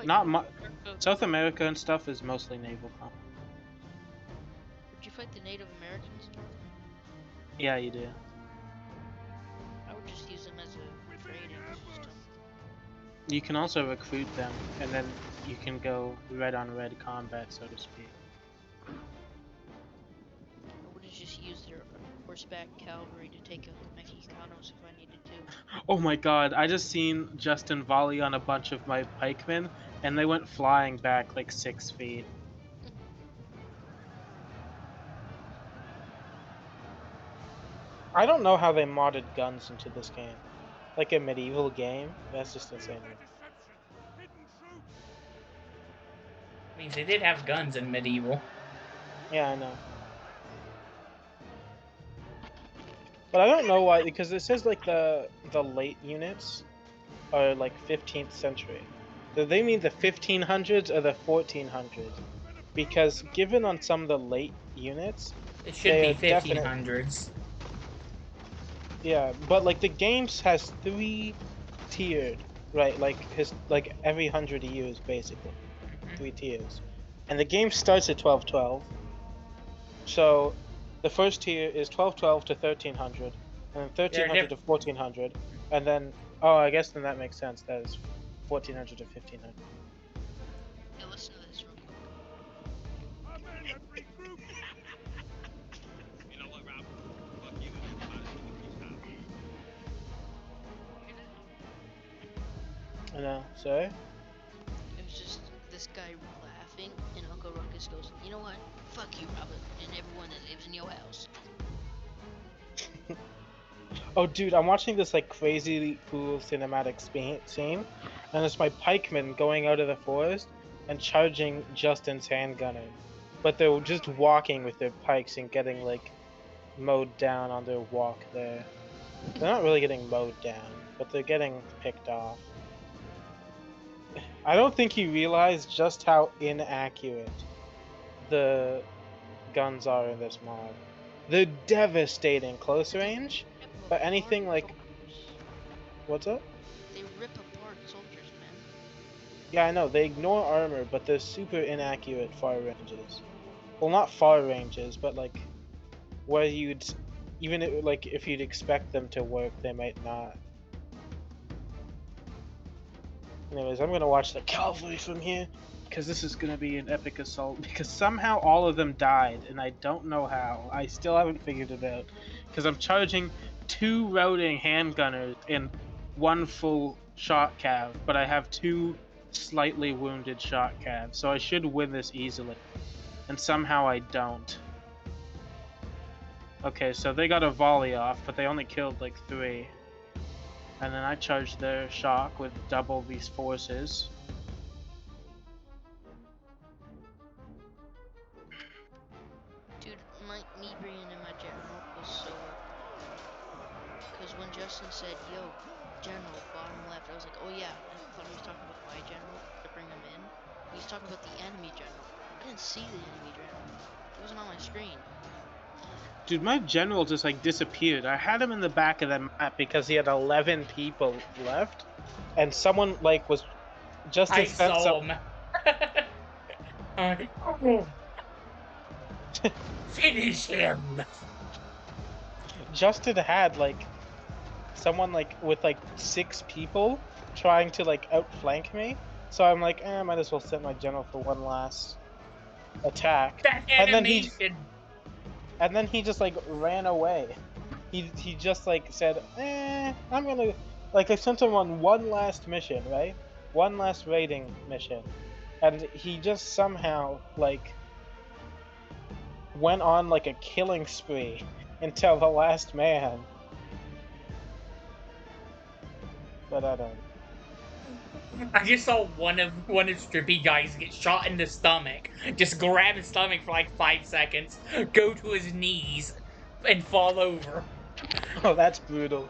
fought Not North mu- America? South America and stuff is mostly naval combat. Would you fight the Native Americans in North America? Yeah, you do. I would just use them as a trading system. You can also recruit them, and then you can go red on red combat, so to speak. I would have just used their horseback cavalry to take out the Mexicanos if I needed to. Oh my god, I just seen Justin volley on a bunch of my pikemen, and they went flying back like 6 feet. I don't know how they modded guns into this game. Like a medieval game? That's just insane. Means they did have guns in medieval. Yeah, I know. But I don't know why, because it says like the late units are like 15th century. Do they mean the 1500s or the 1400s? Because given on some of the late units, It should they be are definite. 1500s. Yeah, but like the games has 3 tiered, right? Like every 100 years basically, 3 tiers, and the game starts at 1212. So the first tier is 1212 to 1300, and then 1300 to 1400, and then I guess then that makes sense. That is 1400 to 1500. Yeah, listen to this real quick. You know what, Rob? Fuck you. I know. Sorry. It was just this guy laughing, and Uncle Ruckus goes, "You know what? Fuck you, Robert, and everyone that lives in your house." Oh, dude, I'm watching this like crazy cool cinematic scene, and it's my pikemen going out of the forest and charging Justin's handgunner, but they're just walking with their pikes and getting like mowed down on their walk there. They're not really getting mowed down, but they're getting picked off. I don't think he realized just how inaccurate the guns are in this mod. They're devastating close range, but anything like... What's up? They rip apart soldiers, man. Yeah, I know. They ignore armor, but they're super inaccurate far ranges. Well, not far ranges, but like where you'd... Even if you'd expect them to work, they might not. Anyways, I'm gonna watch the cavalry from here, because this is gonna be an epic assault, because somehow all of them died, and I don't know how. I still haven't figured it out, because I'm charging 2 routing handgunners and 1 full shot cav, but I have 2 slightly wounded shot calves, so I should win this easily. And somehow I don't. Okay, so they got a volley off, but they only killed like 3. And then I charged their shock with double these forces. Dude, me bringing in my general was so... Because when Justin said, "Yo, general, bottom left," I was like, "Oh yeah," I thought he was talking about my general to bring him in. He was talking about the enemy general. I didn't see the enemy general. It wasn't on my screen. Dude, my general just like disappeared. I had him in the back of the map because he had 11 people left, and someone like was just I saw him. Finish him. Justin had like someone like with like 6 people trying to like outflank me, so I'm like, I might as well send my general for one last attack. That And animation. then he just like ran away. He just like said, I'm gonna... Like I sent him on one last mission, right? One last raiding mission. And he just somehow like went on like a killing spree until the last man. But I don't. I just saw one of Strippy guys get shot in the stomach. Just grab his stomach for like 5 seconds, go to his knees, and fall over. Oh, that's brutal.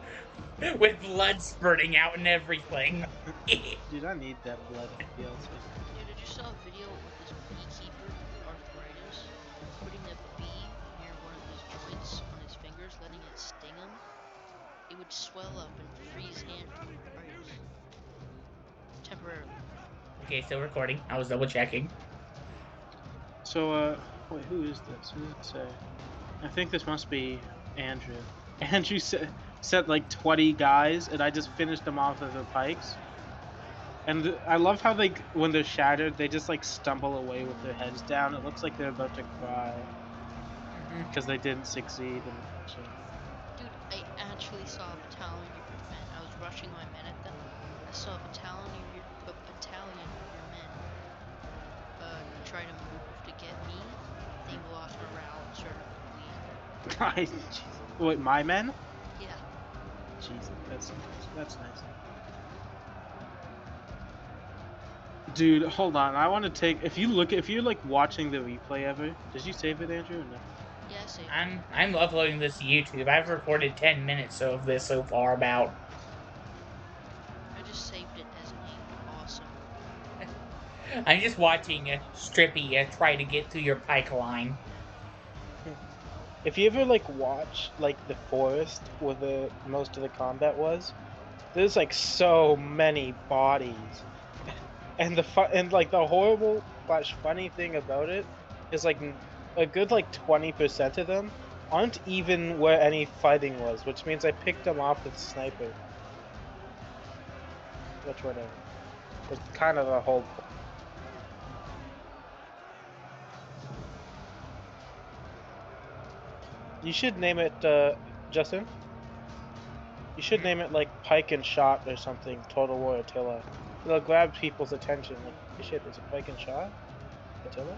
With blood spurting out and everything. Dude, I need that blood DLC. Dude, I just saw a video of this beekeeper with arthritis putting a bee near one of his joints on his fingers, letting it sting him. It would swell up and freeze hand arthritis. Temporarily. Okay, still recording. I was double checking. So, wait, who is this? Who does it say? I think this must be Andrew. Andrew said like 20 guys, and I just finished them off with the pikes. And I love how when they're shattered, they just like stumble away with their heads down. It looks like they're about to cry because they didn't succeed in the mission. Dude, I actually saw a battalion of your men. I was rushing my men at them. I saw a battalion of your men try to move to get me. They lost morale and started fleeing. Wait, my men? Yeah. Jesus, that's nice. That's nice. Dude, hold on. I want to take. If you're like watching the replay ever, did you save it, Andrew? Or no? Yeah, I saved I'm uploading this to YouTube. I've recorded 10 minutes of this so far about. I just saved it as named awesome. I'm just watching Strippy try to get through your pike line. If you ever like watch like the forest where the most of the combat was, there's like so many bodies, and the horrible / funny thing about it is like a good like 20% of them aren't even where any fighting was, which means I picked them off with sniper. Which whatever. It's kind of a whole. You should name it, Justin. You should name it like Pike and Shot or something. Total War Attila. It'll grab people's attention. Like, hey, shit, there's a Pike and Shot? Attila?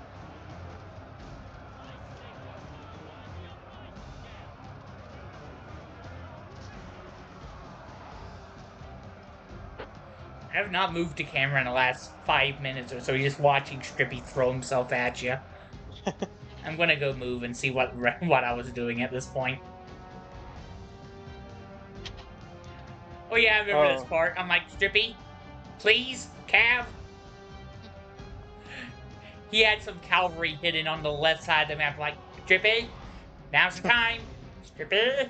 I have not moved the camera in the last 5 minutes or so. You're just watching Strippy throw himself at you. I'm gonna go move and see what I was doing at this point. Oh yeah, I remember this part. I'm like, Strippy, please, Cav. He had some cavalry hidden on the left side of the map. Like, Strippy, now's the time. Strippy.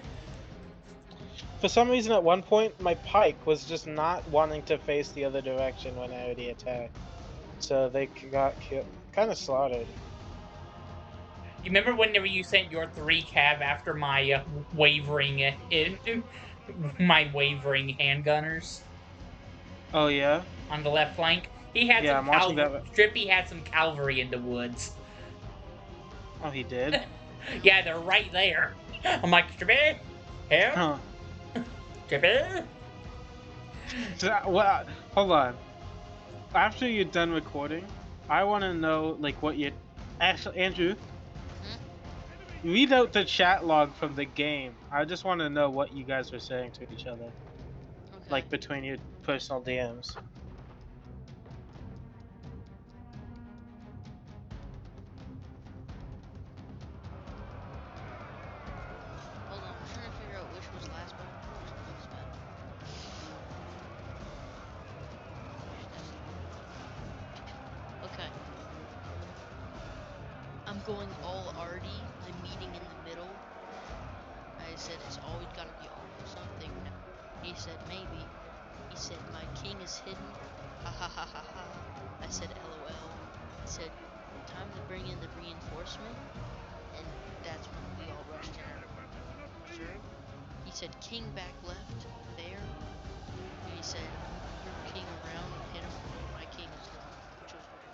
For some reason, at one point, my Pike was just not wanting to face the other direction when I already attacked. So they got kind of slaughtered. You remember whenever you sent your 3 Cav after my wavering handgunners? Oh yeah? On the left flank? He had some I'm watching cavalry. that. Strippy had some cavalry in the woods. Oh, he did? Yeah, they're right there. I'm like, Strippy? Here? Huh. Strippy? Well, hold on. After you're done recording, I want to know, like, what you... Actually, Andrew, read out the chat log from the game. I just want to know what you guys were saying to each other. Okay. Like, between your personal DMs. Hold on, I'm trying to figure out which was last battle, which was this battle. Okay. I'm going all arty. I'm meeting in the middle. I said it's always gotta be almost something. No. He said maybe. He said my king is hidden. Ha ha ha ha ha. I said LOL. He said time to bring in the reinforcement. And that's when we all rushed in our reserve. He said king back left there. And he said move your king around and hit him. My king is gone, which was right.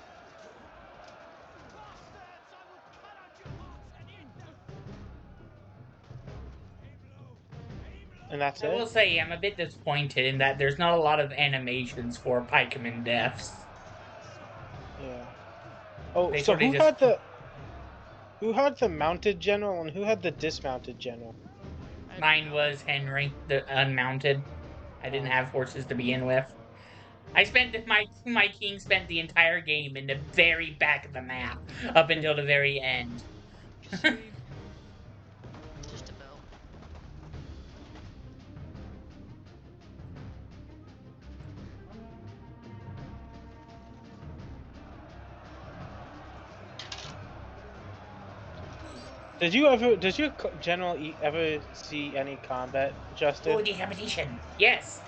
And that's I will it? say, I'm a bit disappointed in that there's not a lot of animations for pikeman deaths. Yeah. Oh, They so sort of just... who had the mounted general and who had the dismounted general? Mine was Henry, the unmounted. I didn't have horses to begin with. I spent my king spent the entire game in the very back of the map up until the very end. Just about. Did your general ever see any combat, Justin? Oh, decapitation. Yes.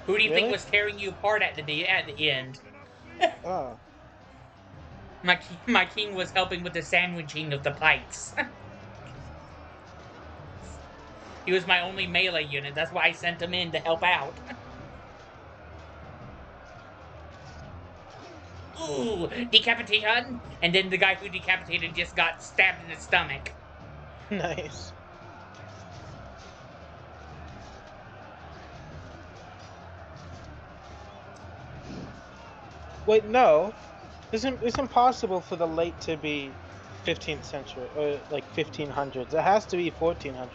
Who do you think Really? was tearing you apart at the end? Oh. My king was helping with the sandwiching of the pikes. He was my only melee unit. That's why I sent him in to help out. Ooh, decapitation! And then the guy who decapitated just got stabbed in the stomach. Nice. Wait, no. It's impossible for the late to be 15th century or like 1500s. It has to be 1400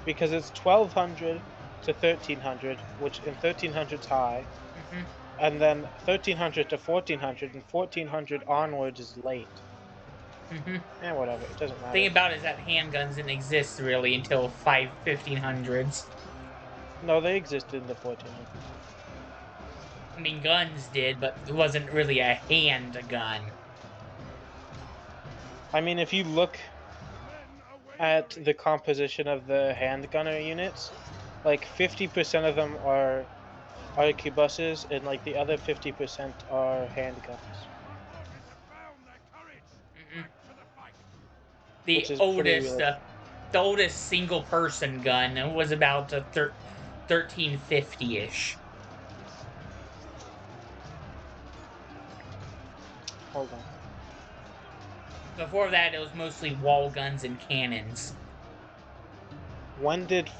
because it's 1200 to 1300, which in 1300's high, Mm-hmm. and then 1300 to 1400, and 1400 onwards is late. Mm-hmm. Whatever. It doesn't matter. Thing about it is that handguns didn't exist really until 1500s. No, they existed in the 1400s. I mean, guns did, but it wasn't really a handgun. I mean, if you look at the composition of the handgunner units, like 50% of them are arquebuses, and like the other 50% are handguns. Mm-mm. Which The is pretty oldest, realistic. the oldest single-person gun was about 1350-ish. Hold on. Before that, it was mostly wall guns and cannons. When did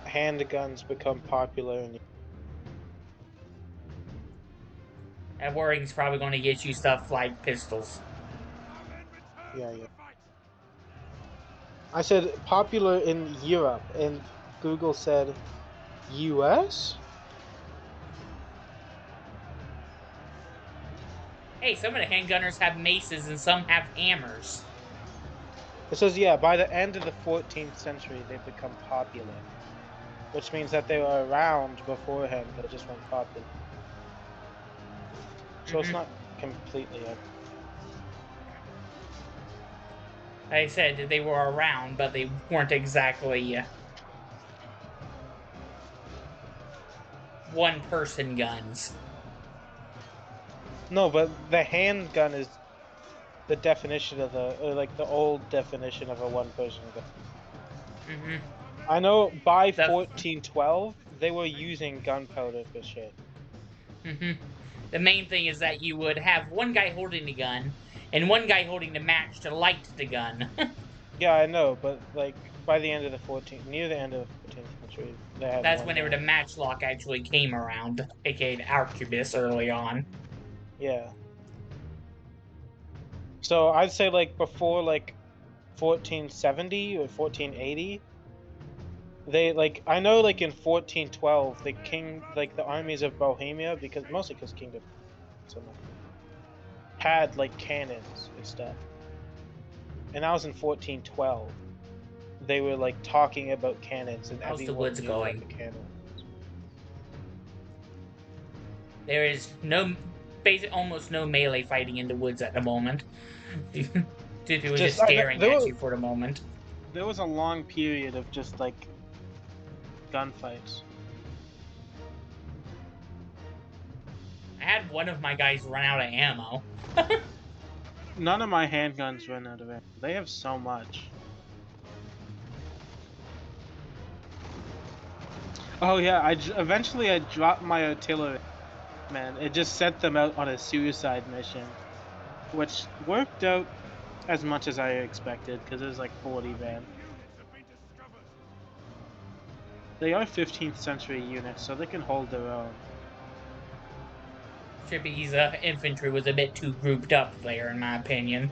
handguns become popular in And Waring's probably going to get you stuff like pistols. Yeah. I said popular in Europe, and Google said US? Hey, some of the handgunners have maces and some have hammers. It says, yeah, by the end of the 14th century, they've become popular. Which means that they were around beforehand, they just weren't popular. So it's not completely up. I said they were around, but they weren't exactly one-person guns. No, but the handgun is the definition of the old definition of a one-person gun. Mm-hmm. I know by 1412, they were using gunpowder for shit. Mm-hmm. The main thing is that you would have one guy holding the gun and one guy holding the match to light the gun. Yeah, I know, but like by the end of the near the end of the 14th century, they had That's one whenever guy. the matchlock actually came around, aka the arquebus early on. Yeah. So I'd say like before like 1470 or 1480, they like I know like in 1412 the king like the armies of Bohemia mostly because Kingdom had like cannons and stuff, and that was in 1412. They were like talking about cannons, and How's the everyone woods knew what going? the cannon. There is almost no melee fighting in the woods at the moment. Dude was just staring at you for the moment. There was a long period of just like gunfights. I had one of my guys run out of ammo. None of my handguns run out of ammo. They have so much. Oh yeah, eventually I dropped my artillery. Man, it just sent them out on a suicide mission, which worked out as much as I expected because it was like 40 men. They are 15th century units, so they can hold their own. Chippy's infantry was a bit too grouped up there, in my opinion.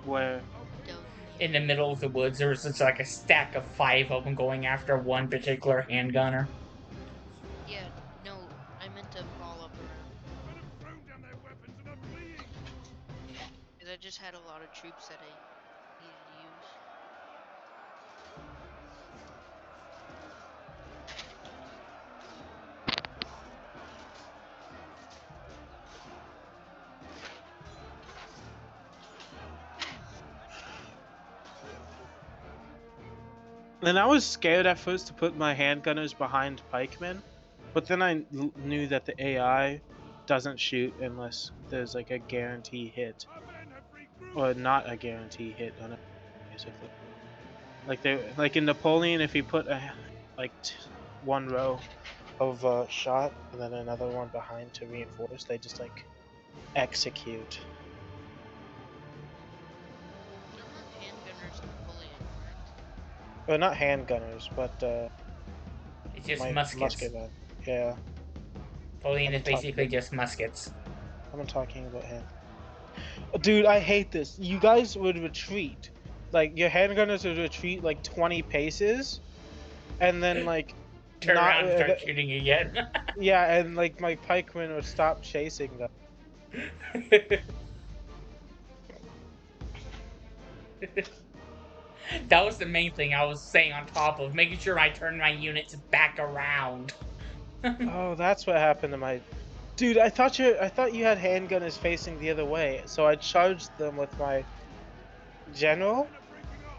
Where? In the middle of the woods, there was just like a stack of 5 of them going after one particular handgunner. Yeah, no, I meant to fall up around. Because I just had a lot of troops that I needed to use. And I was scared at first to put my handgunners behind pikemen, but then I knew that the AI doesn't shoot unless there's like a guarantee hit, or not a guarantee hit on it, basically. Like in Napoleon, if you put one row of shot and then another one behind to reinforce, they just like execute. There weren't handgunners in Napoleon, correct? Well, not handgunners, but It's just my muskets. musket men. Yeah, Napoleon I'm is basically just muskets. I'm talking about hand. Dude, I hate this. You guys would retreat. Like, your handgunners would retreat like 20 paces, and then like Turn not around and start shooting again. yeah, and like my pikemen would stop chasing them. That was the main thing I was saying on top of making sure I turned my units back around. Oh, that's what happened to my dude. I thought you had handgunners facing the other way, so I charged them with my general,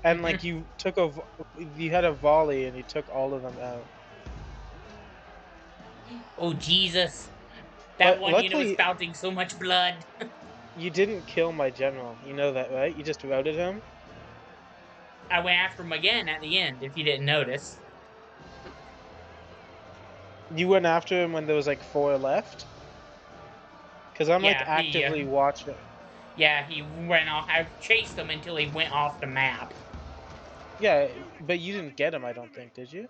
and like you had a volley and you took all of them out. Oh Jesus! That But one unit was luckily, spouting so much blood. you didn't kill my general. You know that, right? You just routed him. I went after him again at the end, if you didn't notice. You went after him when there was like 4 left? Because I'm like Yeah, actively watching. Yeah, he went off. I chased him until he went off the map. Yeah, but you didn't get him, I don't think, did you?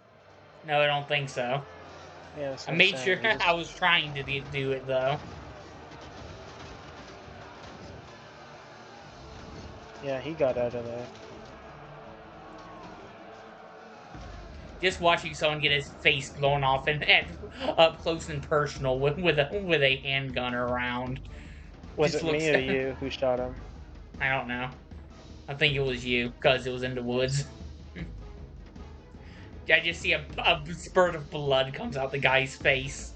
No, I don't think so. Yeah, that's I what I'm made saying. sure I was trying to do it, though. Yeah, he got out of there. Just watching someone get his face blown off and up close and personal with a handgun around. Was Just it me or you who shot him? I don't know. I think it was you, because it was in the woods. I just see a spurt of blood comes out the guy's face.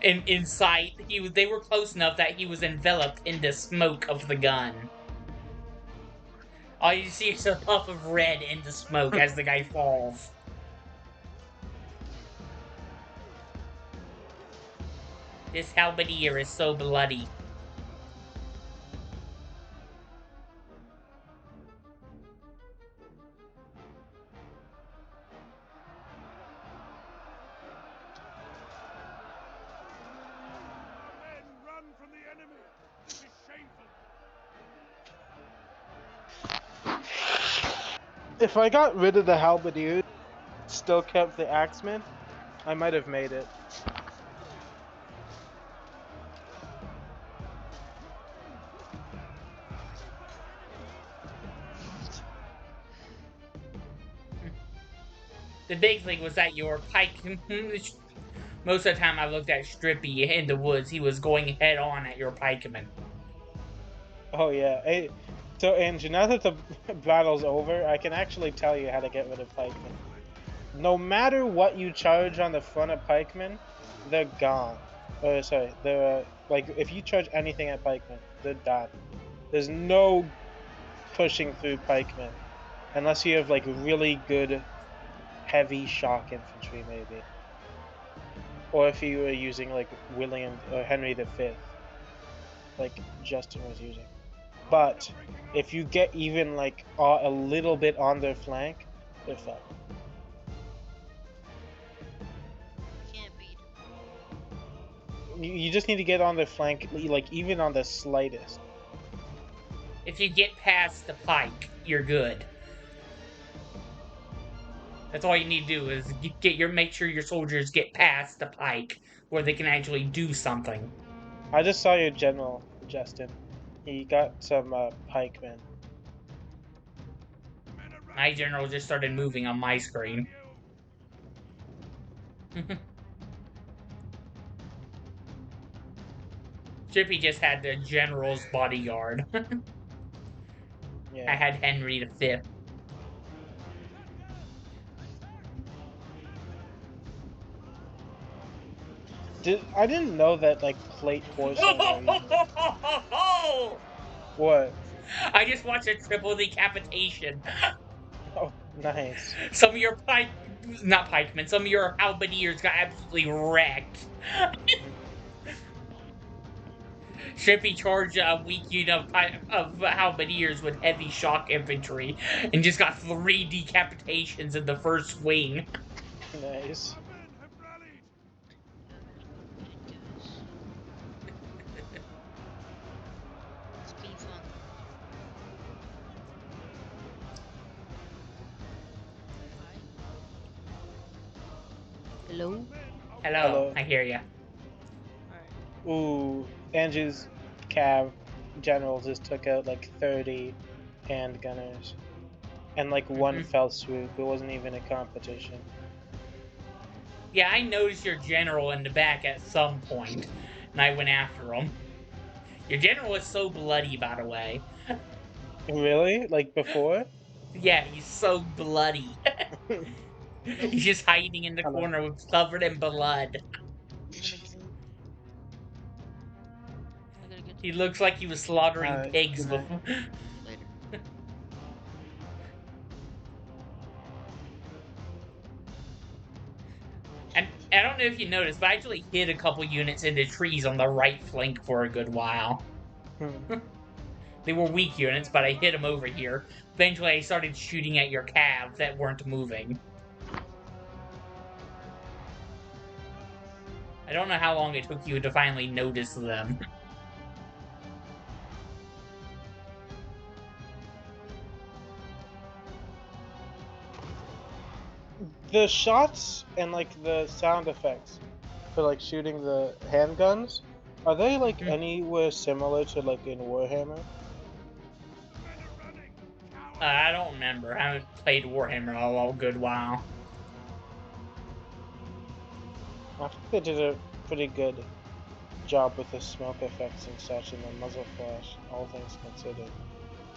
In sight, they were close enough that he was enveloped in the smoke of the gun. All you see is a puff of red in the smoke as the guy falls. This halberdier is so bloody. Men, run from the enemy! This is shameful! If I got rid of the halberdier, still kept the axeman, I might have made it. The big thing was that your pike. Most of the time I looked at Strippy in the woods, he was going head on at your pikeman. Oh yeah. Hey, so Andrew, now that the battle's over, I can actually tell you how to get rid of pikemen. No matter what you charge on the front of pikemen, they're gone. Sorry, they're like if you charge anything at pikemen, they're done. There's no pushing through pikemen unless you have like really good heavy shock infantry, maybe, or if you were using like William or Henry V, like Justin was using. But if you get even like a little bit on their flank, they're fucked. Can't beat him. You just need to get on their flank, like even on the slightest. If you get past the pike, you're good. That's all you need to do is make sure your soldiers get past the pike where they can actually do something. I just saw your general, Justin. He got some pikemen. My general just started moving on my screen. Chippy just had the general's bodyguard. Yeah. I had Henry V. I didn't know that like plate horse. What? I just watched a triple decapitation. Oh, nice. Some of your not pikemen, some of your halberdiers got absolutely wrecked. Shippy charged a weak unit of halberdiers with heavy shock infantry and just got 3 decapitations in the first swing. Nice. Our men have rallied. It's been fun. Hi. Hello? Men are Hello, Hello. I hear ya. Alright. Ooh, Angie's cav general just took out like 30 handgunners. And like one Mhm. fell swoop. It wasn't even a competition. Yeah, I noticed your general in the back at some point, and I went after him. Your general is so bloody, by the way. Really? Like before? Yeah, he's so bloody. Hello? He's just hiding in the Hello. corner with covered in blood. I'm gonna go. I gotta get to He the looks like he was slaughtering Alright, pigs good night. before. later. And I don't know if you noticed, but I actually hid a couple units into trees on the right flank for a good while. Hmm. They were weak units, but I hit them over here. Eventually, I started shooting at your calves that weren't moving. I don't know how long it took you to finally notice them. The shots and like the sound effects for like shooting the handguns, are they like Mhm. anywhere similar to like in Warhammer? men are running. Cowards. I don't remember. I haven't played Warhammer a good while. I think they did a pretty good job with the smoke effects and such and the muzzle flash, all things considered.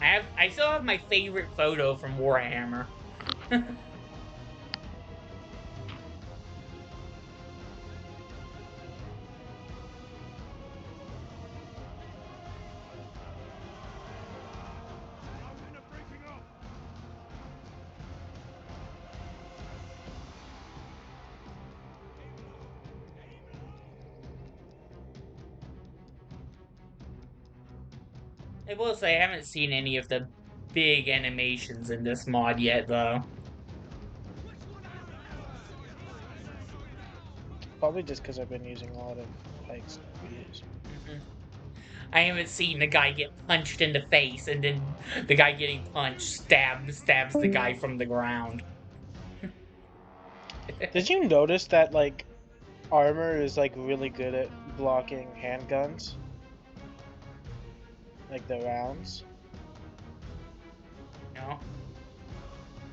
I still have my favorite photo from Warhammer. Our men are breaking off. I will say I haven't seen any of the big animations in this mod yet, though. Probably just because I've been using a lot of pikes over the years. Mhm. I haven't seen the guy get punched in the face, and then the guy getting punched stabs the guy from the ground. Did you notice that like armor is like really good at blocking handguns? Like the rounds? No.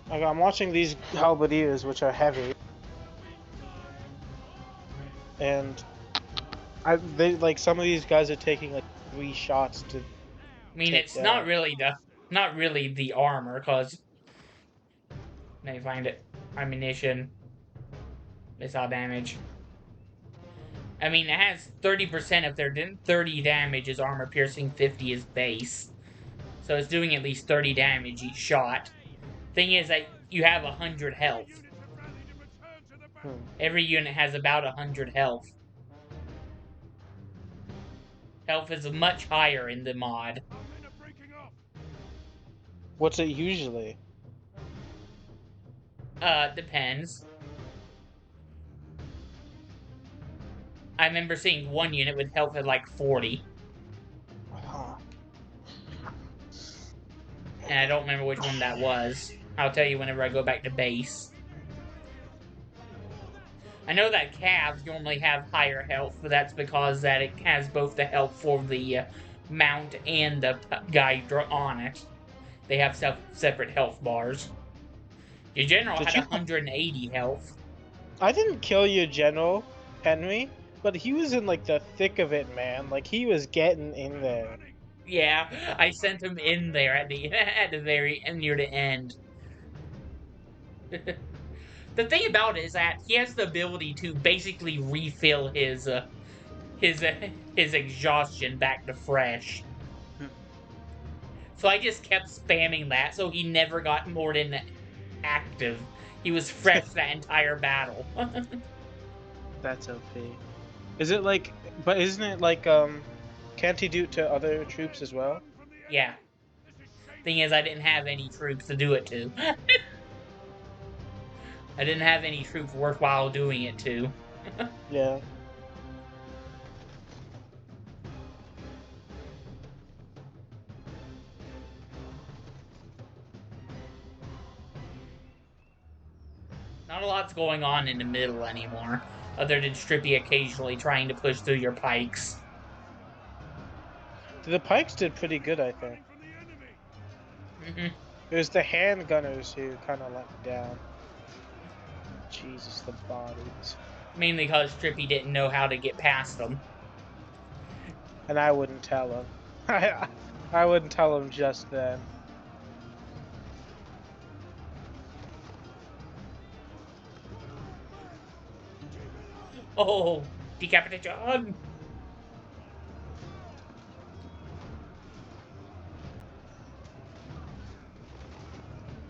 Like, I'm watching these halberdiers, which are heavy, and they like some of these guys are taking like 3 shots to I mean, take it's not down. really the armor, cause let me find it. Ammunition, missile damage. I mean, it has 30% of their 30 damage is armor piercing, 50 is base. So it's doing at least 30 damage each shot. Thing is that you have 100 health. Units have rallied and returned to the battle. Hmm. Every unit has about 100 health. Health is much higher in the mod. Our men are breaking off. What's it usually? Depends. I remember seeing one unit with health at like 40, Huh. and I don't remember which one that was. I'll tell you whenever I go back to base. I know that calves normally have higher health, but that's because that it has both the health for the mount and the guy on it. They have separate health bars. Your general Did had you? 180 health. I didn't kill your general, Henry, but he was in like the thick of it, man. Like he was getting in there. Running. Yeah, I sent him in there at the at the very near the end. The thing about it is that he has the ability to basically refill his exhaustion back to fresh. So I just kept spamming that, so he never got more than active. He was fresh that entire battle. That's OP. Is it like? But isn't it like Can't he do it to other troops as well? Yeah. Thing is, I didn't have any troops to do it to. I didn't have any troops worthwhile doing it to. Yeah. Not a lot's going on in the middle anymore, other than Strippy occasionally trying to push through your pikes. The pikes did pretty good, I think. It was the handgunners who kind of let me down. Jesus, the bodies. Mainly because Strippy didn't know how to get past them. And I wouldn't tell him. I wouldn't tell him just then. Oh, decapitation!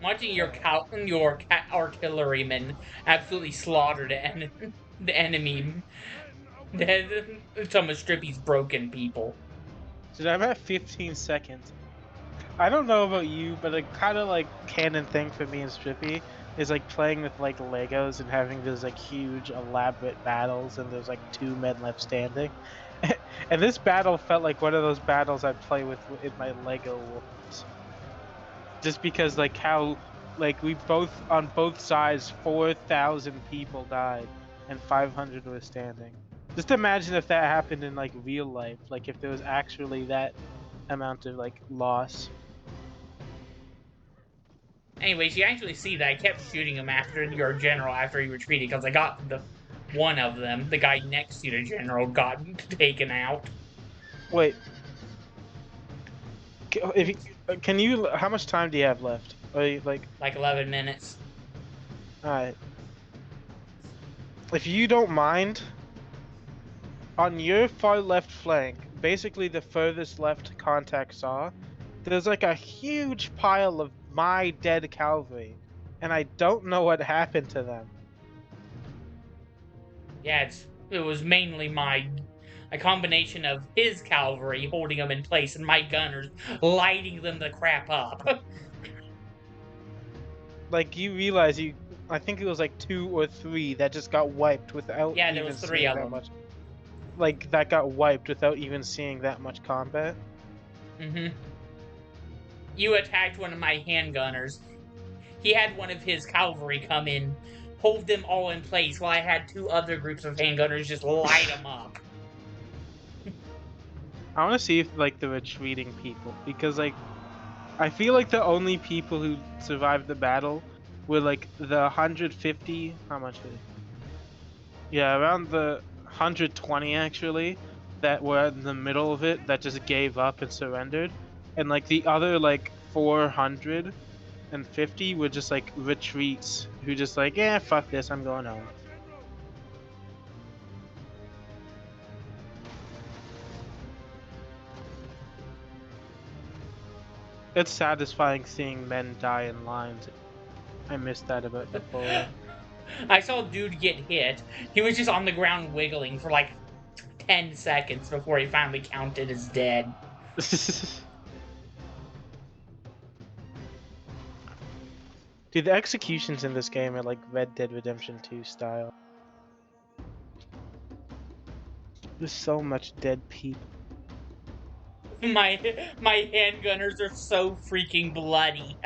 Watching your artillerymen absolutely slaughter the enemy. Some of Strippy's broken people. Dude, I'm at 15 seconds. I don't know about you, but a kind of like canon thing for me and Strippy is like playing with like Legos and having those like huge elaborate battles and there's like 2 men left standing. And this battle felt like one of those battles I'd play with in my Lego worlds. Just because like how like we both on both sides 4,000 people died and 500 were standing. Just imagine if that happened in like real life, like if there was actually that amount of like loss. Anyways, you actually see that I kept shooting him after your general after he retreated because I got the one of them, the guy next to the general, got taken out. Wait. If you, can you? How much time do you have left? Are you, like 11 minutes. All right. If you don't mind, on your far left flank, basically the furthest left contact saw, there's like a huge pile of my dead cavalry, and I don't know what happened to them. Yeah, it was mainly a combination of his cavalry holding them in place and my gunners lighting them the crap up. Like you realize I think it was like 2 or 3 that just got wiped without Yeah, there even was 3 seeing of that them. much. Like that got wiped without even seeing that much combat. You attacked one of my handgunners. He had one of his cavalry come in, hold them all in place, while I had 2 other groups of handgunners just light them up. I want to see if like the retreating people, because like I feel like the only people who survived the battle were like the 150. How much? Yeah, around the 120 actually, that were in the middle of it that just gave up and surrendered, and like the other like 450 were just like retreats who just like, yeah, fuck this, I'm going home. It's satisfying seeing men die in lines. I missed that about Napoleon. I saw a dude get hit. He was just on the ground wiggling for like 10 seconds before he finally counted as dead. Dude, the executions in this game are like Red Dead Redemption 2 style. There's so much dead people. My handgunners are so freaking bloody.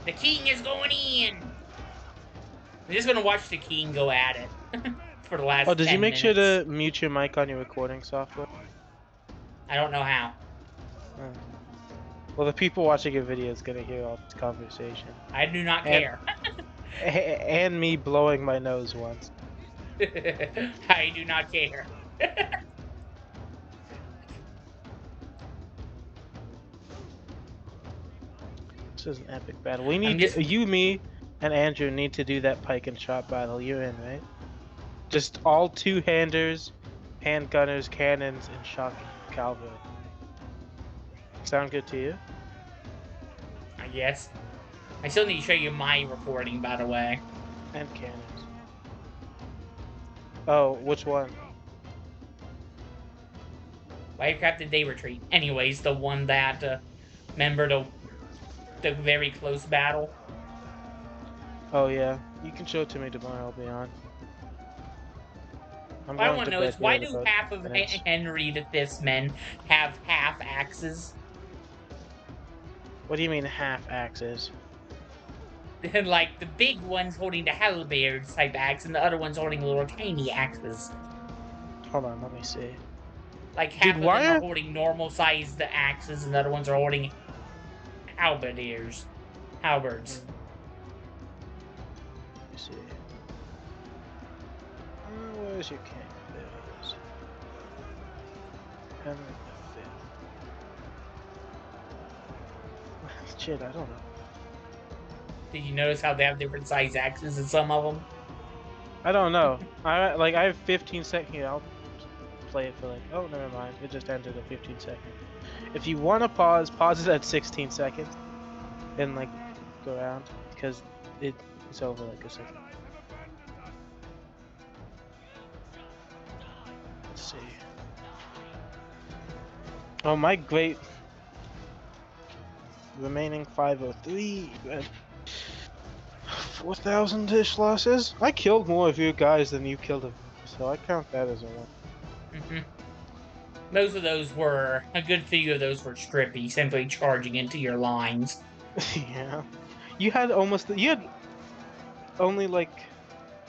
The king is going in! I'm just gonna watch the king go at it for the last 10 minutes. Oh, did you make sure to mute your mic on your recording software? I don't know how. Oh. Well, the people watching your video is gonna hear all this conversation. I do not care. And me blowing my nose once. I do not care. This is an epic battle. We need to, you, me, and Andrew need to do that pike and shot battle. You're in, right? Just all two-handers, handgunners, cannons, and shock cavalry. Sound good to you? I guess. I still need to show you my recording, by the way. And cannons. Oh, which one? Why crafted they retreat? Anyways, the one that remember the very close battle. Oh yeah, you can show it to me tomorrow. I'll be on. I'm What I going want to to know bed is here why in do about half of minutes. Henry V's men have half axes? What do you mean half axes? Like the big one's holding the halberd type axe, and the other one's holding little tiny axes. Hold on, let me see. Like Dude, half of them why are are... holding normal sized axes, and the other ones are holding halberds. Let me see. Where's your king? There he is. Henry V. Shit, I don't know. Did you notice how they have different size axes in some of them? I don't know. I have 15 seconds here. I'll play it for like... Oh, never mind. It just ended at 15 seconds. If you want to pause it at 16 seconds. And like go around because it's over like a second. Let's see. Oh, my great remaining 503 and 4,000-ish losses. I killed more of your guys than you killed of me, so I count that as a win. Most of those were a good few of those were strippy, simply charging into your lines. Yeah, you had only like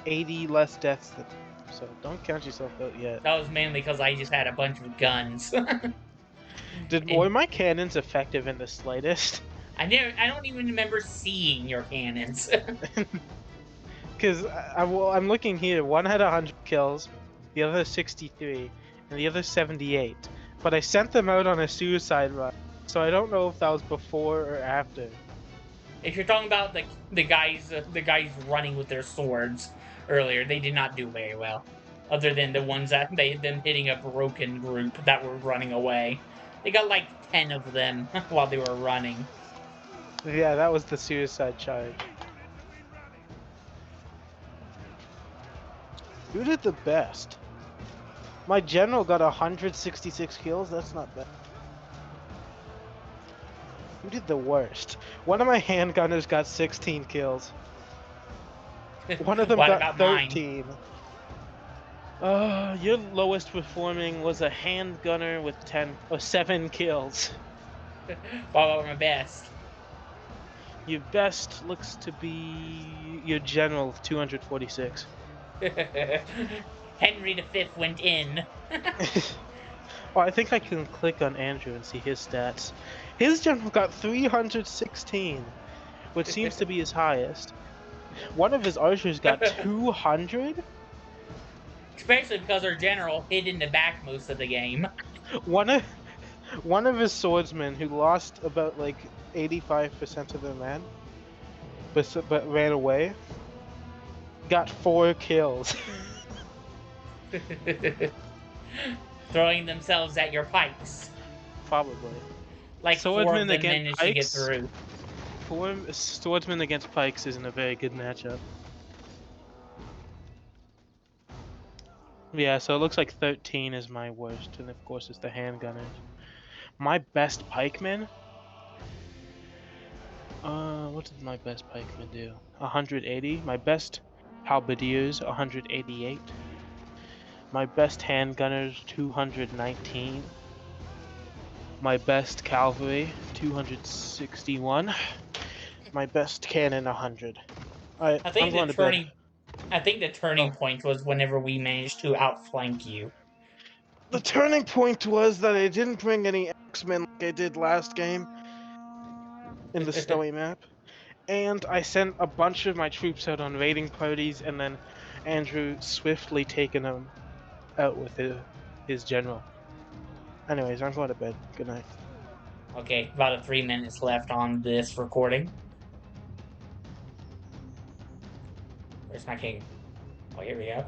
80 less deaths than me, so don't count yourself out yet. That was mainly because I just had a bunch of guns. Were my cannons effective in the slightest? I don't even remember seeing your cannons. Because I'm looking here. One had 100 kills, the other 63, and the other 78. But I sent them out on a suicide run, so I don't know if that was before or after. If you're talking about the guys running with their swords earlier, they did not do very well. Other than the ones that they had them hitting a broken group that were running away. They got like 10 of them while they were running. Yeah, that was the suicide charge. Who did the best? My general got 166 kills. That's not bad. Who did the worst? One of my handgunners got 16 kills. One of them What got about mine? 13. Your lowest performing was a handgunner with 7 kills. What about my best? Your best looks to be your general, 246. Henry V went in. Oh, I think I can click on Andrew and see his stats. His general got 316, which seems to be his highest. One of his archers got 200. Especially because our general hid in the back most of the game. One of his swordsmen who lost about like 85% of their men, but ran away, got 4 kills. Throwing themselves at your pikes. Probably. Like 4 of Swordsman them against managed to get pikes. through. Swordsman against pikes isn't a very good matchup. Yeah, so it looks like 13 is my worst, and of course it's the handgunners. My best pikeman? What did my best pikeman do? 180. My best halberdiers, 188. My best handgunners, 219. My best cavalry, 261. My best cannon, 100. Alright, I I'm think going to bed. the turning Oh. point was whenever we managed to outflank you. The turning point was that I didn't bring any X-Men like I did last game in the snowy map. And I sent a bunch of my troops out on raiding parties, and then Andrew swiftly taken them out with his general. Anyways, I'm going to bed. Good night. Okay, about 3 minutes left on this recording. Where's my king? Oh, here we go.